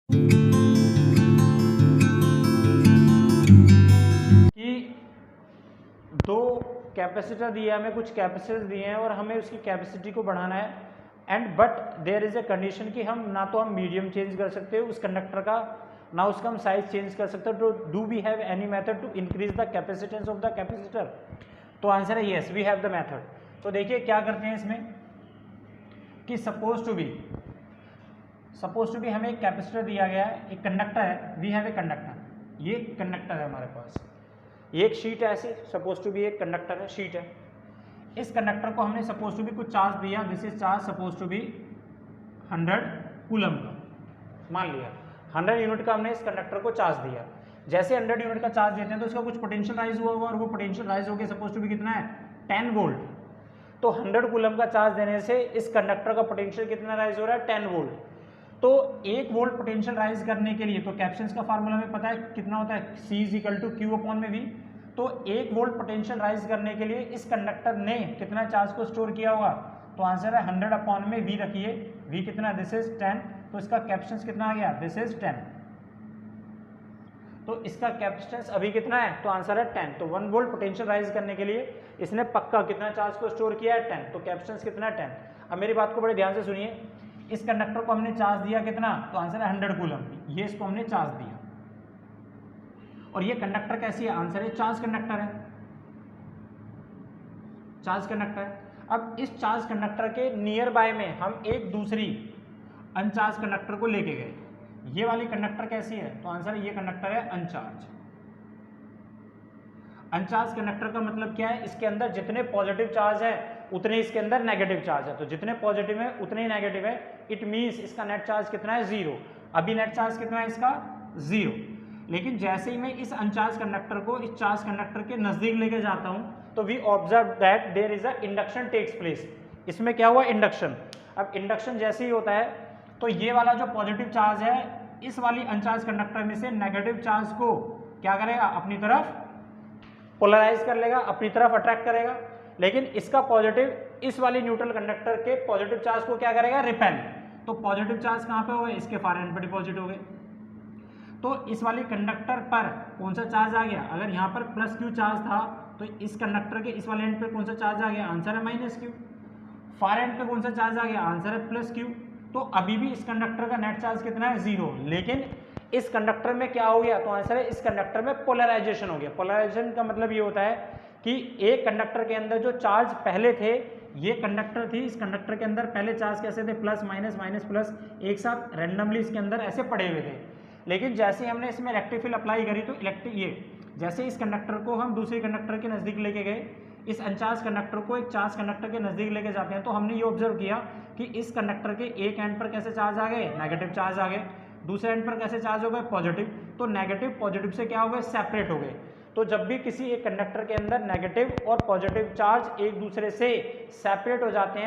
कि दो कैपेसिटर दिए हमें, कुछ कैपेसिटर दिए हैं और हमें उसकी कैपेसिटी को बढ़ाना है and but there is a condition कि हम ना तो हम मीडियम चेंज कर सकते हो उस कंडक्टर का, ना उसका हम साइज चेंज कर सकते हो। तो do we have any method to increase the capacitance of the capacitor? तो आंसर है yes, we have the method. तो देखिए क्या करते हैं इसमें कि सपोज टू बी हमें एक कैपेसिटर दिया गया है, एक कंडक्टर है, वी हैव ए कंडक्टर, ये कंडक्टर है हमारे पास, ये एक शीट है ऐसी, सपोज टू बी एक कंडक्टर है, शीट है। इस कंडक्टर को हमने सपोज टू बी कुछ चार्ज दिया, this is charge suppose to be 100 coulomb का, मान लिया 100 यूनिट का हमने इस कंडक्टर को चार्ज दिया। जैसे 100 यूनिट का चार्ज देते हैं तो उसका कुछ पोटेंशियल राइज हुआ होगा और वो पोटेंशियल राइज हो गया सपोज टू बी कितना है 10 वोल्ट। तो 100 कूलम का चार्ज देने से इस कंडक्टर का पोटेंशियल कितना राइज हो रहा है 10 वोल्ट। तो 1 वोल्ट पोटेंशियल राइज करने के लिए तो कैपेसिटेंस का फार्मूला हमें पता है कितना होता है, C is equal to Q upon में V। तो 1 वोल्ट पोटेंशियल राइज करने के लिए इस कंडक्टर ने कितना चार्ज को स्टोर किया होगा? तो आंसर है 100 अपॉन में V रखिए, V कितना, दिस इज 10, तो इसका कैपेसिटेंस कितना आ गया, दिस इज 10। तो इसका कैपेसिटेंस अभी कितना है? तो आंसर है 10। तो 1 वोल्ट पोटेंशियल राइज करने के लिए इसने पक्का कितना चार्ज को स्टोर किया है 10, तो कैपेसिटेंस कितना है 10। अब मेरी बात को बड़े ध्यान से सुनिए, इस कंडक्टर को हमने चार्ज दिया कितना, तो आंसर है 100 कूलम, ये इसको हमने चार्ज दिया। और ये कंडक्टर कैसी है, आंसर है चार्ज कंडक्टर है, चार्ज कंडक्टर है। अब इस चार्ज कंडक्टर के नियर बाय में हम एक दूसरी अनचार्ज कंडक्टर को लेके गए, ये वाली कंडक्टर कैसी है, तो आंसर है ये कंडक्टर है अनचार्ज। अनचार्ज कंडक्टर का मतलब क्या है, इसके अंदर जितने पॉजिटिव चार्ज है उतने इसके अंदर नेगेटिव चार्ज है, तो जितने पॉजिटिव है उतने ही नेगेटिव है, इट मींस इसका नेट चार्ज कितना है 0। अभी नेट चार्ज कितना है इसका 0। लेकिन जैसे ही मैं इस अनचार्ज कंडक्टर को इस चार्ज कंडक्टर के नजदीक लेके जाता हूं तो we observe that there is a induction takes place. इसमें क्या हुआ, इंडक्शन। अब इंडक्शन जैसे ही होता है तो ये वाला जो पॉजिटिव चार्ज है इस वाली अनचार्ज कंडक्टर में से नेगेटिव चार्ज को क्या करेगा, अपनी तरफ पोलराइज कर लेगा, अपनी तरफ अट्रैक्ट करेगा। लेकिन इसका पॉजिटिव इस वाली न्यूट्रल कंडक्टर के पॉजिटिव चार्ज को क्या करेगा, रिपेल। तो पॉजिटिव चार्ज कहां पे हो गए, इसके फार एंड पे डिपॉजिट हो गए। तो इस वाली कंडक्टर पर कौन सा चार्ज आ गया, अगर यहाँ पर प्लस क्यू चार्ज था तो इस कंडक्टर के इस वाले एंड पे कौन सा चार्ज आ गया, आंसर है माइनस क्यू। फार एंड पे कौन सा चार्ज आ गया, आंसर है प्लस क्यू। तो अभी भी इस कंडक्टर का नेट चार्ज कितना है 0, लेकिन इस कंडक्टर में क्या हो गया, तो आंसर है इस कंडक्टर में पोलराइजेशन हो गया। पोलराइजेशन का मतलब ये होता है कि एक कंडक्टर के अंदर जो चार्ज पहले थे, ये कंडक्टर थी, इस कंडक्टर के अंदर पहले चार्ज कैसे थे, प्लस माइनस माइनस प्लस एक साथ रैंडमली इसके अंदर ऐसे पड़े हुए थे। लेकिन जैसे ही हमने इसमें इलेक्ट्रिक अप्लाई करी तो इलेक्ट्रिक ये जैसे इस कंडक्टर को हम दूसरे कंडक्टर के नज़दीक लेके गए, इस अनचार्ज कंडक्टर को एक चार्ज कंडक्टर के नज़दीक लेके जाते हैं, तो हमने ये ऑब्जर्व किया कि इस कंडक्टर के एक एंड पर कैसे चार्ज आ गए, नेगेटिव चार्ज आ गए, दूसरे एंड पर कैसे चार्ज हो गए, पॉजिटिव। तो नेगेटिव पॉजिटिव से क्या हो गए, सेपरेट हो गए। तो जब भी किसी एक कंडक्टर के अंदर नेगेटिव और पॉजिटिव चार्ज एक दूसरे से सेपरेट हो जाते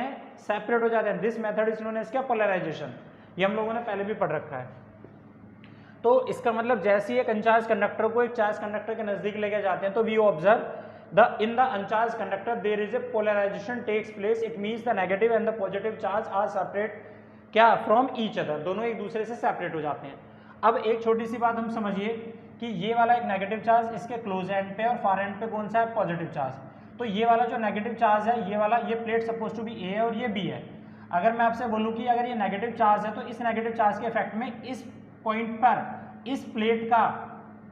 हैं, this method is known as क्या, पोलराइजेशन। ये हम लोगों ने पहले भी पढ़ रखा है। तो इसका मतलब जैसे ही एक अनचार्ज कंडक्टर को एक चार्ज कंडक्टर के नजदीक लेके जाते हैं तो we observe in the uncharge conductor there is a polarisation takes place, it means the negative and the positive charge are separate क्या, फ्रॉम ईच अदर, दोनों एक दूसरे से सेपरेट हो जाते हैं। अब एक छोटी सी बात हम समझिए कि ये वाला एक नेगेटिव चार्ज इसके क्लोज एंड पे और फार एंड पे कौन सा है, पॉजिटिव चार्ज। तो ये वाला जो नेगेटिव चार्ज है, ये वाला ये प्लेट सपोज टू बी ए है और ये बी है। अगर मैं आपसे बोलूँ कि अगर ये नेगेटिव चार्ज है तो इस नेगेटिव चार्ज के इफेक्ट में इस पॉइंट पर इस प्लेट का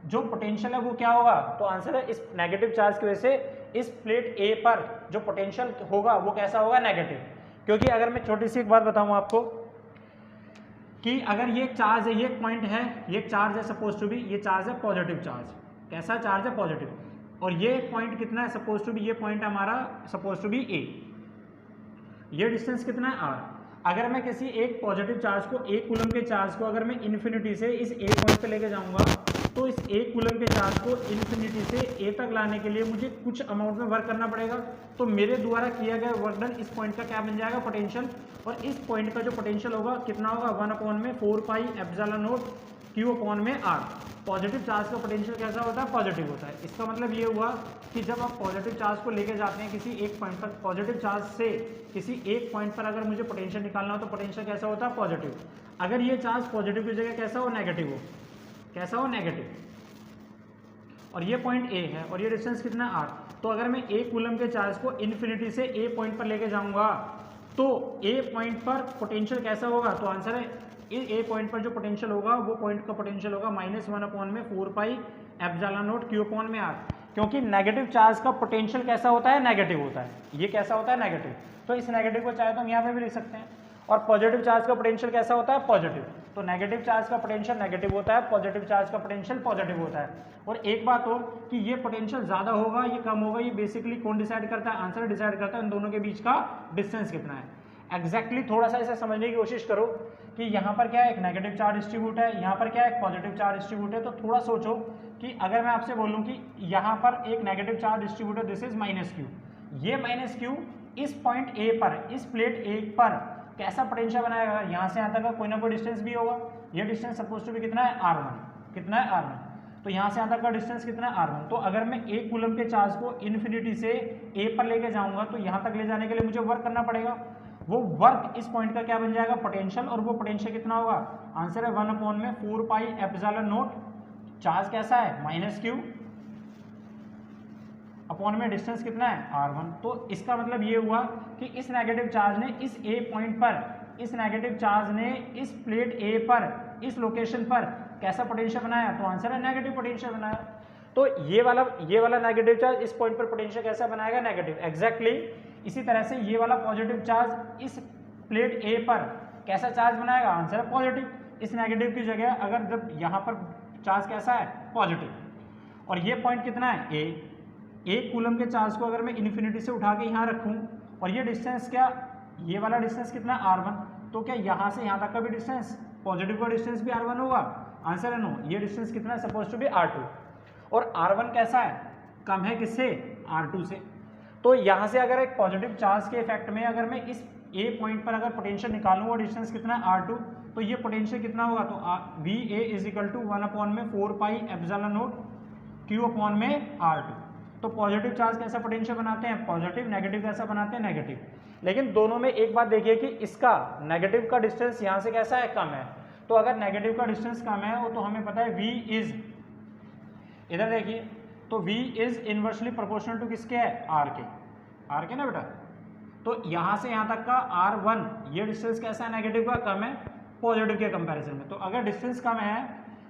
जो पोटेंशियल है वो क्या होगा, तो आंसर है इस नेगेटिव चार्ज की वजह से इस प्लेट ए पर जो पोटेंशियल होगा वो कैसा होगा, नेगेटिव। क्योंकि अगर मैं छोटी सी एक बात बताऊं आपको कि अगर ये चार्ज है, ये पॉइंट है, ये चार्ज है सपोज टू बी, ये चार्ज है पॉजिटिव चार्ज, कैसा चार्ज है, पॉजिटिव। और ये पॉइंट कितना है सपोज टू बी, ये पॉइंट हमारा सपोज टू बी ए, ये डिस्टेंस कितना है आर। अगर मैं किसी एक पॉजिटिव चार्ज को, एक कूलम के चार्ज को अगर मैं इन्फिनिटी से इस ए पॉइंट पे लेके जाऊंगा तो इस एक कूलम के चार्ज को इन्फिनिटी से ए तक लाने के लिए मुझे कुछ अमाउंट में वर्क करना पड़ेगा। तो मेरे द्वारा किया गया वर्क डन इस पॉइंट का क्या बन जाएगा, पोटेंशियल। और इस पॉइंट का जो पोटेंशियल होगा कितना होगा, 1 अपॉन में 4 pi epsilon not Q upon में आर। पॉजिटिव चार्ज का पोटेंशियल कैसा होता है? पॉजिटिव होता है। इसका मतलब ये हुआ कि जब आप पॉजिटिव चार्ज को लेके जाते हैं किसी एक पॉइंट पर, पॉजिटिव चार्ज से किसी एक पॉइंट पर अगर मुझे पोटेंशियल निकालना हो तो पोटेंशियल कैसा होता है? पॉजिटिव। अगर ये चार्ज पॉजिटिव की जगह कैसा हो? नेगेटिव हो। कैसा हो? नेगेटिव। और ये पॉइंट ए है और ये डिस्टेंस कितना? आर। तो अगर मैं एक कूलम के चार्ज को इन्फिनिटी से ए पॉइंट पर लेके जाऊंगा तो ए पॉइंट पर पोटेंशियल कैसा होगा? तो आंसर है ए पॉइंट पर जो पोटेंशियल होगा वो पॉइंट का पोटेंशियल होगा -1 अपॉन में 4 pi epsilon not Q upon में आर। क्योंकि नेगेटिव चार्ज का पोटेंशियल कैसा होता है? नेगेटिव होता है। ये कैसा होता है? नेगेटिव। तो इस नेगेटिव को चाहे तो हम यहाँ पे भी लिख सकते हैं। और पॉजिटिव चार्ज का पोटेंशियल कैसा होता है? पॉजिटिव। तो नेगेटिव चार्ज का पोटेंशियल नेगेटिव होता है, पॉजिटिव चार्ज का पोटेंशियल पॉजिटिव होता है। और एक बात हो कि ये पोटेंशियल ज़्यादा होगा, ये कम होगा, ये बेसिकली कौन डिसाइड करता है? आंसर डिसाइड करता है इन दोनों के बीच का डिस्टेंस कितना है। एग्जैक्टली थोड़ा सा इसे समझने की कोशिश करो कि यहाँ पर क्या है? एक नेगेटिव चार्ज डिस्ट्रीब्यूट है, यहाँ पर क्या है? एक पॉजिटिव चार्ज डिस्ट्रीब्यूट है। तो थोड़ा सोचो कि अगर मैं आपसे बोलूँ कि यहाँ पर एक नेगेटिव चार्ज डिस्ट्रीब्यूट है, दिस इज -q, ये -q इस पॉइंट ए पर, इस प्लेट ए पर कैसा पोटेंशियल बनाएगा? यहाँ से यहाँ तक का कोई ना कोई डिस्टेंस भी होगा। ये डिस्टेंस सपोज टू भी कितना है? r1। कितना है? r1। तो यहाँ से यहाँ तक का डिस्टेंस कितना है? r1। तो अगर मैं एक कूलम के चार्ज को इन्फिनिटी से ए पर लेके जाऊंगा तो यहाँ तक ले जाने के लिए मुझे वर्क करना पड़ेगा। वो वर्क इस पॉइंट का क्या बन जाएगा? पोटेंशियल। और वो पोटेंशियल कितना होगा? आंसर है 1 अपॉन में 4 पाई एप्सिलॉन नॉट। चार्ज कैसा है? -q अपॉन में डिस्टेंस कितना है? r1। तो इसका मतलब ये हुआ कि इस नेगेटिव चार्ज ने इस ए पॉइंट पर, इस नेगेटिव चार्ज ने इस प्लेट ए पर, इस लोकेशन पर कैसा पोटेंशियल बनाया? तो आंसर है नेगेटिव पोटेंशियल बनाया। तो ये वाला नेगेटिव चार्ज इस पॉइंट पर पोटेंशियल कैसा बनाएगा? नेगेटिव। एग्जैक्टली इसी तरह से ये वाला पॉजिटिव चार्ज इस प्लेट ए पर कैसा चार्ज बनाएगा? आंसर है पॉजिटिव। इस नेगेटिव की जगह अगर जब यहाँ पर चार्ज कैसा है? पॉजिटिव। और ये पॉइंट कितना है? ए। एक कूलम के चार्ज को अगर मैं इन्फिनिटी से उठा के यहाँ रखूँ और ये डिस्टेंस क्या, ये वाला डिस्टेंस कितना है? r1। तो क्या यहाँ से यहाँ तक का भी डिस्टेंस, पॉजिटिव का डिस्टेंस भी r1 होगा? आंसर है नो। ये डिस्टेंस कितना है? Suppose to be r2। और r1 कैसा है? कम है किससे? r2 से। तो यहाँ से अगर एक पॉजिटिव चार्ज के इफेक्ट में अगर मैं इस ए पॉइंट पर अगर पोटेंशियल निकालूँ, वो डिस्टेंस कितना है? r2। तो ये पोटेंशियल कितना होगा? तो VA is equal to 1 upon में 4 pi epsilon naught Q upon में r2। तो पॉजिटिव चार्ज कैसा पोटेंशियल बनाते हैं? पॉजिटिव। नेगेटिव कैसा बनाते हैं? नेगेटिव। लेकिन दोनों में एक बात देखिए कि इसका नेगेटिव का डिस्टेंस यहाँ से कैसा है? कम है। तो अगर नेगेटिव का डिस्टेंस कम है वो तो हमें पता है V इज, इधर देखिए, तो V is inversely proportional to किसके है? R के। R के ना बेटा। तो यहाँ से यहाँ तक का R1 ये डिस्टेंस कैसा है? नेगेटिव का कम है पॉजिटिव के कंपैरिजन में। तो अगर डिस्टेंस कम है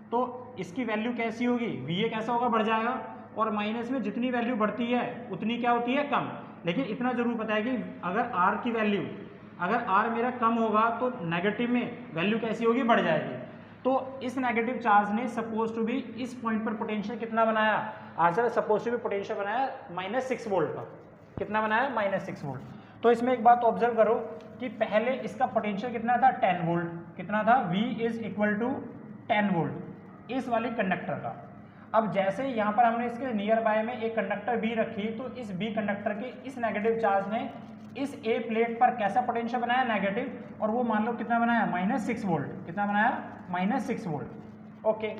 तो इसकी वैल्यू कैसी होगी? VA कैसा होगा? बढ़ जाएगा। और माइनस में जितनी वैल्यू बढ़ती है उतनी क्या होती है? कम। लेकिन इतना जरूर पता है कि अगर R की वैल्यू, अगर R मेरा कम होगा तो नेगेटिव में वैल्यू कैसी होगी? बढ़ जाएगी। तो इस नेगेटिव चार्ज ने सपोज टू बी इस पॉइंट पर पोटेंशियल कितना बनाया? Answer suppose to be potential बनाया -6 वोल्ट का। कितना बनाया? -6 वोल्ट। तो इसमें एक बात ऑब्जर्व करो कि पहले इसका पोटेंशियल कितना था? 10 वोल्ट। कितना था? V is equal to 10 volt इस वाली कंडक्टर का। अब जैसे यहाँ पर हमने इसके नियर बाय में एक कंडक्टर B रखी तो इस B कंडक्टर के इस नेगेटिव चार्ज ने इस A प्लेट पर कैसा पोटेंशियल बनाया? नेगेटिव। और वो मान लो कितना बनाया? -6 वोल्ट। कितना बनाया? -6 वोल्ट। ओके।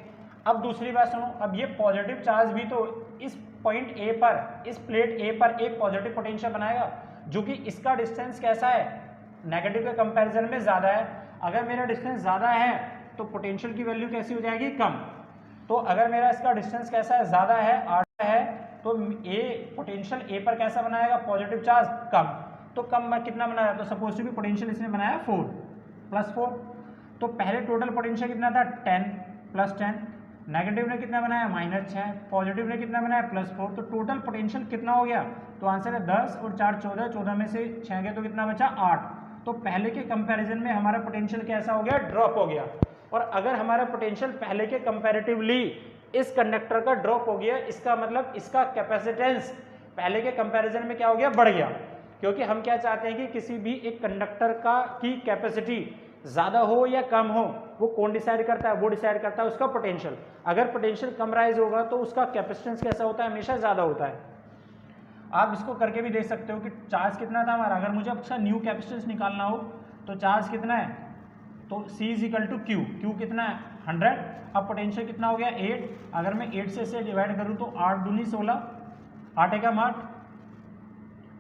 अब दूसरी बात सुनो, अब ये पॉजिटिव चार्ज भी तो इस पॉइंट A पर, इस प्लेट A पर एक पॉजिटिव पोटेंशियल बनाएगा जो कि इसका डिस्टेंस कैसा है? नेगेटिव के कंपैरिजन में ज़्यादा है। अगर मेरा डिस्टेंस ज़्यादा है तो पोटेंशियल की वैल्यू कैसी हो जाएगी? कम। तो अगर मेरा इसका डिस्टेंस कैसा है? ज़्यादा है, r है, तो A पोटेंशियल A पर कैसा बनाएगा? पॉजिटिव चार्ज कम। तो कम कितना बनाया? तो सपोज टू भी पोटेंशियल इसने बनाया 4 + 4। तो पहले टोटल पोटेंशियल कितना था? 10 + 10। नेगेटिव ने कितना बनाया? -6। पॉजिटिव ने कितना बनाया? +4। तो टोटल पोटेंशियल कितना हो गया? तो आंसर है 10 और 4 14, 14 में से 6 गए तो कितना बचा? 8। तो पहले के कंपैरिजन में हमारा पोटेंशियल कैसा हो गया? ड्रॉप हो गया। और अगर हमारा पोटेंशियल पहले के कंपैरेटिवली इस कंडक्टर का ड्रॉप हो गया, इसका मतलब इसका कैपेसिटेंस पहले के कंपैरिजन में क्या हो गया? बढ़ गया। क्योंकि हम क्या चाहते हैं कि किसी भी एक कंडक्टर की कैपेसिटी ज़्यादा हो या कम हो, वो कौन डिसाइड करता है? वो डिसाइड करता है उसका पोटेंशियल। अगर पोटेंशियल कम राइज होगा तो उसका कैपेसिटेंस कैसा होता है? हमेशा ज़्यादा होता है। आप इसको करके भी देख सकते हो कि चार्ज कितना था हमारा। अगर मुझे अच्छा न्यू कैपेसिटेंस निकालना हो तो चार्ज कितना है? तो C is equal to Q। Q कितना है? 100। अब पोटेंशियल कितना हो गया 8, अगर मैं 8 से इसे डिवाइड करूँ तो 8 दूनी 16, 8 एकम 8,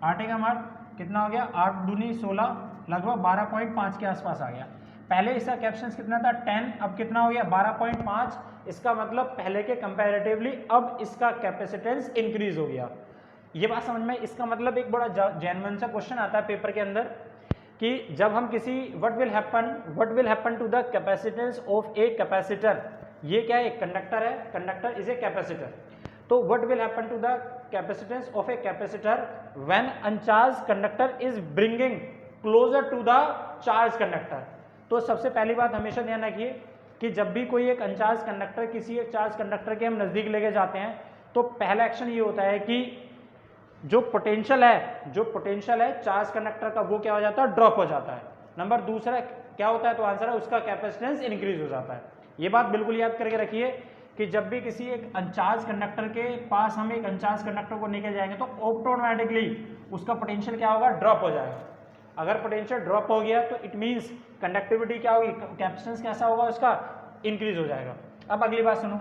8 एकम 8 कितना हो गया 8 दूनी 16, लगभग 12.5 के आसपास आ गया। पहले इसका कैपेसिटेंस कितना था 10, अब कितना हो गया 12.5। इसका मतलब पहले के कंपैरेटिवली अब इसका कैपेसिटेंस इंक्रीज हो गया। ये बात समझ में। इसका मतलब एक बड़ा जेन्युइन सा क्वेश्चन आता है पेपर के अंदर कि जब हम किसी what will happen to the capacitance of a capacitor. ये क्या है, एक कंडक्टर है, कंडक्टर इज ए कैपेसिटर। तो what will happen to the capacitance of a capacitor when uncharge conductor is bringing closer to the charge conductor. तो सबसे पहली बात हमेशा ध्यान रखिए कि जब भी कोई एक अनचार्ज कंडक्टर किसी एक चार्ज कंडक्टर के हम नज़दीक लेके जाते हैं तो पहला एक्शन ये होता है कि जो पोटेंशियल है चार्ज कंडक्टर का वो क्या हो जाता है, ड्रॉप हो जाता है। नंबर दूसरा क्या होता है, तो आंसर है उसका कैपेसिटेंस इंक्रीज हो जाता है। ये बात बिल्कुल याद करके रखिए कि जब भी किसी एक अनचार्ज कंडक्टर के पास हम एक अनचार्ज कंडक्टर को लेके जाएंगे तो ऑटोमेटिकली उसका पोटेंशियल क्या होगा, ड्रॉप हो जाएगा। अगर पोटेंशियल ड्रॉप हो गया तो इट मीन्स कंडक्टिविटी क्या होगी, कैपेसिटेंस कैसा होगा उसका, इंक्रीज हो जाएगा। अब अगली बात सुनो,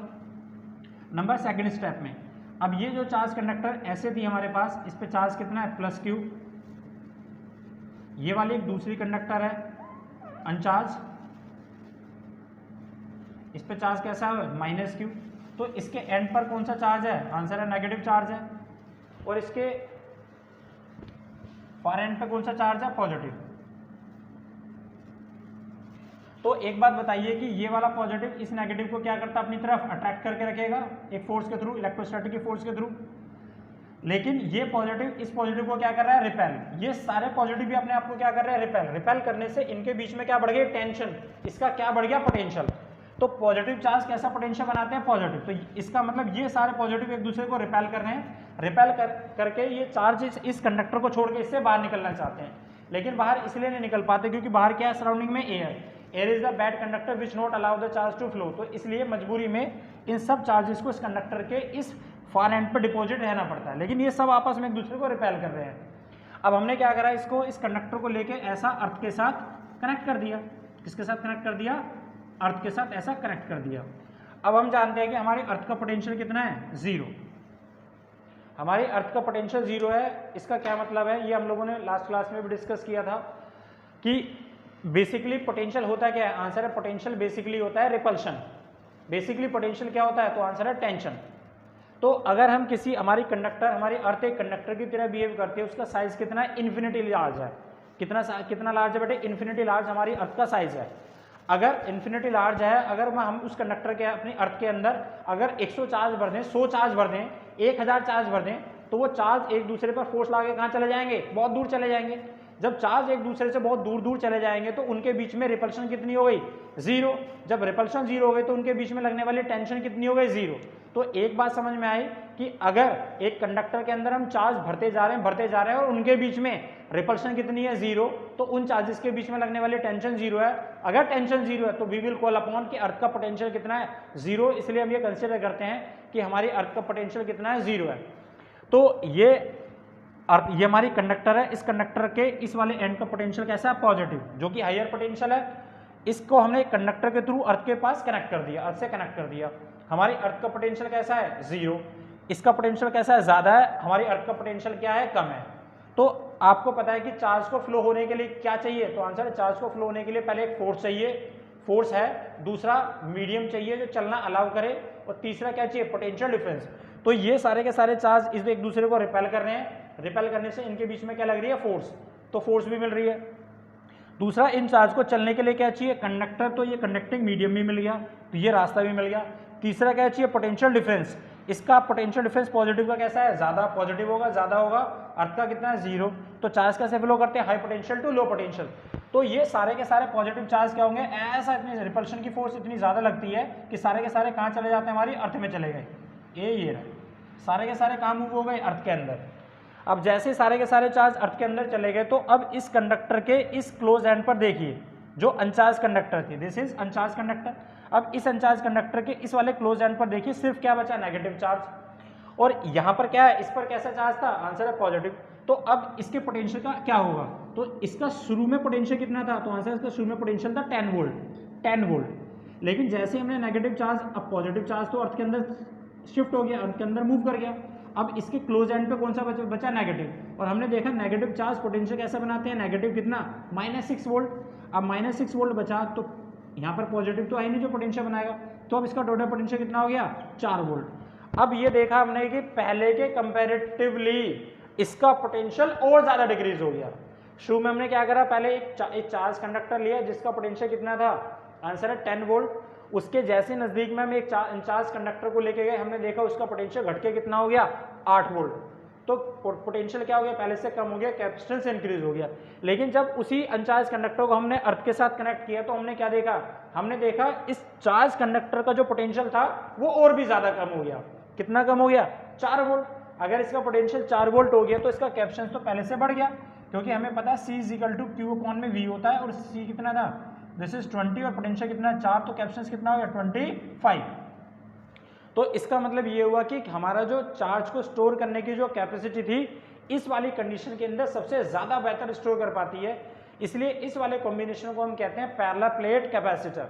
नंबर सेकंड स्टेप में अब ये जो चार्ज कंडक्टर ऐसे थी हमारे पास, इस पे चार्ज कितना है +q, ये वाली एक दूसरी कंडक्टर है अनचार्ज, इस पे चार्ज कैसा है -q। तो इसके एंड पर कौन सा चार्ज है, आंसर है नेगेटिव चार्ज है, और इसके फार एंड पे कौन सा चार्ज है, पॉजिटिव। तो एक बात बताइए कि ये वाला पॉजिटिव इस नेगेटिव को क्या करता है, अपनी तरफ अट्रैक्ट करके रखेगा एक फोर्स के थ्रू, इलेक्ट्रोस्टैटिक की फोर्स के थ्रू। लेकिन ये पॉजिटिव इस पॉजिटिव को क्या कर रहा है, रिपेल। ये सारे पॉजिटिव भी अपने आप को क्या कर रहे हैं, रिपेल। रिपेल करने से इनके बीच में क्या बढ़ गया, टेंशन, इसका क्या बढ़ गया, पोटेंशियल। तो पॉजिटिव चार्ज कैसा पोटेंशियल बनाते हैं, पॉजिटिव। तो इसका मतलब ये सारे पॉजिटिव एक दूसरे को रिपेल कर रहे हैं, रिपेल करके ये चार्ज इस कंडक्टर को छोड़ के इससे बाहर निकलना चाहते हैं, लेकिन बाहर इसलिए नहीं निकल पाते क्योंकि बाहर क्या है, सराउंडिंग में air is the bad conductor which not allow the charge to flow. तो इसलिए मजबूरी में इन सब चार्जेस को इस कंडक्टर के इस फार एंड पर डिपॉजिट रहना पड़ता है, लेकिन ये सब आपस में एक दूसरे को रिपेल कर रहे हैं। अब हमने क्या करा, इसको इस कंडक्टर को लेके ऐसा अर्थ के साथ कनेक्ट कर दिया। किसके साथ कनेक्ट कर दिया, अर्थ के साथ ऐसा कनेक्ट कर दिया। अब हम जानते हैं कि हमारे अर्थ का पोटेंशियल कितना है, 0। हमारी अर्थ का पोटेंशियल 0 है। इसका क्या मतलब है, ये हम लोगों ने लास्ट क्लास में भी डिस्कस किया था कि बेसिकली पोटेंशियल होता है क्या है, आंसर है पोटेंशियल बेसिकली होता है रिपल्शन। बेसिकली पोटेंशियल क्या होता है, तो आंसर है टेंशन। तो अगर हम किसी हमारी अर्थ एक कंडक्टर की तरह बिहेव करती है, उसका साइज कितना है, इन्फिनिटी लार्ज है। कितना लार्ज है बेटे, इन्फिनिटी लार्ज हमारी अर्थ का साइज है। अगर इन्फिनिटी लार्ज है, अगर हम उस कंडक्टर के अपनी अर्थ के अंदर अगर 100 चार्ज भर दें, 100 चार्ज भर दें, 1000 चार्ज भर दें, तो वो चार्ज एक दूसरे पर फोर्स लगा के कहाँ चले जाएंगे, बहुत दूर चले जाएंगे। जब चार्ज एक दूसरे से बहुत दूर दूर चले जाएंगे तो उनके बीच में रिपल्शन कितनी हो गई, 0। जब रिपल्शन 0 हो गई तो उनके बीच में लगने वाली टेंशन कितनी हो गई, 0। तो एक बात समझ में आई कि अगर एक कंडक्टर के अंदर हम चार्ज भरते जा रहे हैं और उनके बीच में रिपल्शन कितनी है, 0, तो उन चार्जेस के बीच में लगने वाली टेंशन 0 है। अगर टेंशन 0 है तो वी विल कॉल अपॉन कि अर्थ का पोटेंशियल कितना है, 0। इसलिए हम ये कंसिडर करते हैं कि हमारी अर्थ का पोटेंशियल कितना है, 0 है। तो ये हमारी कंडक्टर है, इस कंडक्टर के इस वाले एंड का पोटेंशियल कैसा है, पॉजिटिव, जो कि हायर पोटेंशियल है। इसको हमने कंडक्टर के थ्रू अर्थ के पास कनेक्ट कर दिया, अर्थ से कनेक्ट कर दिया। हमारी अर्थ का पोटेंशियल कैसा है, 0। इसका पोटेंशियल कैसा है, ज़्यादा है। हमारी अर्थ का पोटेंशियल क्या है, कम है। तो आपको पता है कि चार्ज को फ्लो होने के लिए क्या चाहिए, तो आंसर है चार्ज को फ्लो होने के लिए पहले एक फोर्स चाहिए, फोर्स है। दूसरा मीडियम चाहिए जो चलना अलाउ करे, और तीसरा क्या चाहिए, पोटेंशियल डिफरेंस। तो ये सारे के सारे चार्ज इस एक दूसरे को रिपेल कर रहे हैं। रिपेल करने से इनके बीच में क्या लग रही है, फोर्स। तो फोर्स भी मिल रही है। दूसरा, इन चार्ज को चलने के लिए क्या चाहिए, कंडक्टर। तो ये कंडक्टिंग मीडियम भी मिल गया, तो ये रास्ता भी मिल गया। तीसरा क्या चाहिए, पोटेंशियल डिफरेंस। इसका पोटेंशियल डिफरेंस पॉजिटिव का कैसा है, ज़्यादा, पॉजिटिव होगा, ज़्यादा होगा। अर्थ का कितना है, 0। तो चार्ज कैसे फ्लो करते हैं, high potential to low potential. तो ये सारे के सारे पॉजिटिव चार्ज क्या होंगे, ऐसा इतनी रिपल्शन की फोर्स इतनी ज़्यादा लगती है कि सारे के सारे कहाँ चले जाते हैं, हमारी अर्थ में चले गए। ये रहे, सारे के सारे कहाँ मूव हो गए, अर्थ के अंदर। अब जैसे सारे के सारे चार्ज अर्थ के अंदर चले गए, तो अब इस कंडक्टर के इस क्लोज एंड पर देखिए, जो अनचार्ज कंडक्टर थी, दिस इज अनचार्ज कंडक्टर। अब इस अनचार्ज कंडक्टर के इस वाले क्लोज एंड पर देखिए, सिर्फ क्या बचा, नेगेटिव चार्ज। और यहाँ पर क्या है, इस पर कैसा चार्ज था, आंसर है पॉजिटिव। तो अब इसके पोटेंशियल का क्या होगा, तो इसका शुरू में पोटेंशियल कितना था, तो आंसर इसका शुरू में पोटेंशियल था 10 वोल्ट। लेकिन जैसे हमने नेगेटिव चार्ज, अब पॉजिटिव चार्ज तो अर्थ के अंदर शिफ्ट हो गया, अर्थ के अंदर मूव कर गया, अब इसके क्लोज एंड पे कौन सा बचा नेगेटिव, और हमने देखा नेगेटिव चार्ज पोटेंशियल कैसे बनाते हैं, नेगेटिव कितना -6 वोल्ट, अब -6 वोल्ट बचा तो यहाँ पर पॉजिटिव तो है नहीं जो पोटेंशियल बनाएगा, तो अब इसका टोटल पोटेंशियल कितना हो गया 4 वोल्ट। अब ये देखा हमने कि पहले के कंपैरेटिवली इसका पोटेंशियल और ज्यादा डिक्रीज हो गया। शुरू में हमने क्या करा, पहले एक चार्ज कंडक्टर लिया जिसका पोटेंशियल कितना था, आंसर है 10 वोल्ट, उसके जैसे नजदीक में हम एक चार्ज कंडक्टर को लेके गए, हमने देखा उसका पोटेंशियल घट के कितना हो गया 8 वोल्ट, तो पोटेंशियल क्या हो गया पहले से कम हो गया, कैपेसिटेंस इंक्रीज हो गया। लेकिन जब उसी अनचार्ज कंडक्टर को हमने अर्थ के साथ कनेक्ट किया तो हमने क्या देखा, हमने देखा इस चार्ज कंडक्टर का जो पोटेंशियल था वो और भी ज्यादा कम हो गया, कितना कम हो गया 4 वोल्ट। अगर इसका पोटेंशियल 4 वोल्ट हो गया तो इसका कैपेसिटेंस तो पहले से बढ़ गया, क्योंकि हमें पता है C = Q/V होता है, और C कितना था, दिस इज 20 और पोटेंशियल कितना 4, तो कैपेसिटेंस कितना हो गया 25। तो इसका मतलब ये हुआ कि हमारा जो चार्ज को स्टोर करने की जो कैपेसिटी थी इस वाली कंडीशन के अंदर सबसे ज्यादा बेहतर स्टोर कर पाती है, इसलिए इस वाले कॉम्बिनेशन को हम कहते हैं पैरेलल प्लेट कैपेसिटर।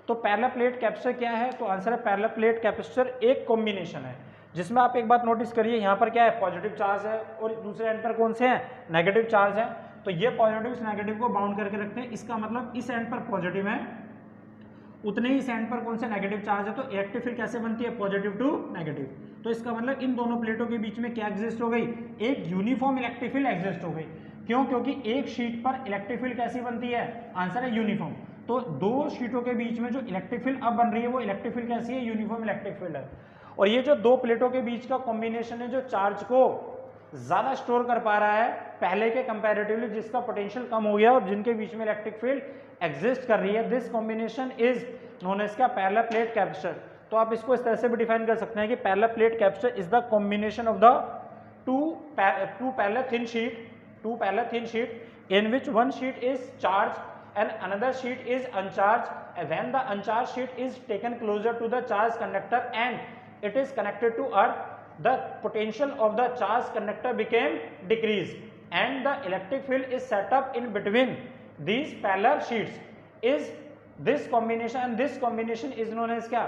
तो पैरेलल प्लेट कैपेसिटर क्या है, तो आंसर है पैरेलल प्लेट कैपेसिटर एक कॉम्बिनेशन है जिसमें आप एक बात नोटिस करिए, यहाँ पर क्या है पॉजिटिव चार्ज है और दूसरे एंड पर कौन से हैं नेगेटिव चार्ज है, तो ये पॉजिटिव इस नेगेटिव को बाउंड करके रखते हैं, इसका मतलब इस एंड पर पॉजिटिव है उतने ही इस एंड पर कौन से नेगेटिव चार्ज है, तो इलेक्ट्रिक फील्ड कैसे बनती है पॉजिटिव टू नेगेटिव, तो इसका मतलब इन दोनों प्लेटों के बीच में क्या एग्जिस्ट हो गई, एक यूनिफॉर्म इलेक्ट्रिक फील्ड एग्जिस्ट हो गई। क्यों, क्योंकि एक शीट पर इलेक्ट्रिक फील्ड कैसी बनती है, आंसर है यूनिफॉर्म, तो दो शीटों के बीच में जो इलेक्ट्रिक फील्ड अब बन रही है वो इलेक्ट्रिक फील्ड कैसी है, यूनिफॉर्म इलेक्ट्रिक फील्ड है। और ये जो दो प्लेटों के बीच का कॉम्बिनेशन है जो चार्ज को ज्यादा स्टोर कर पा रहा है पहले के कंपैरेटिवली, जिसका पोटेंशियल कम हो गया और जिनके बीच में इलेक्ट्रिक फील्ड एग्जिस्ट कर रही है, this combination is known as क्या पैरेलल प्लेट कैपेसिटर। तो आप इसको इस तरह से भी डिफाइन कर सकते हैं कि parallel plate capacitor is the combination of the two parallel thin sheet in which one sheet is charged and another sheet is uncharged. When the uncharged sheet is taken closer to the charged conductor and it is connected to earth, the potential of the charged conductor became decreased and the electric field is set up in between these parallel sheets. Is this combination, and this combination is known as क्या,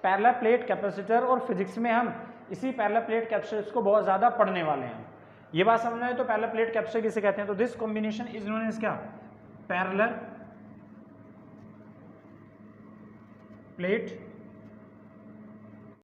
parallel plate capacitor. और physics में हम इसी parallel plate capacitor को बहुत ज्यादा पढ़ने वाले हैं, ये बात समझना है। तो पैरेलल प्लेट कैपेसिटर किसे कहते हैं, तो this combination is known as क्या, पैरेलल प्लेट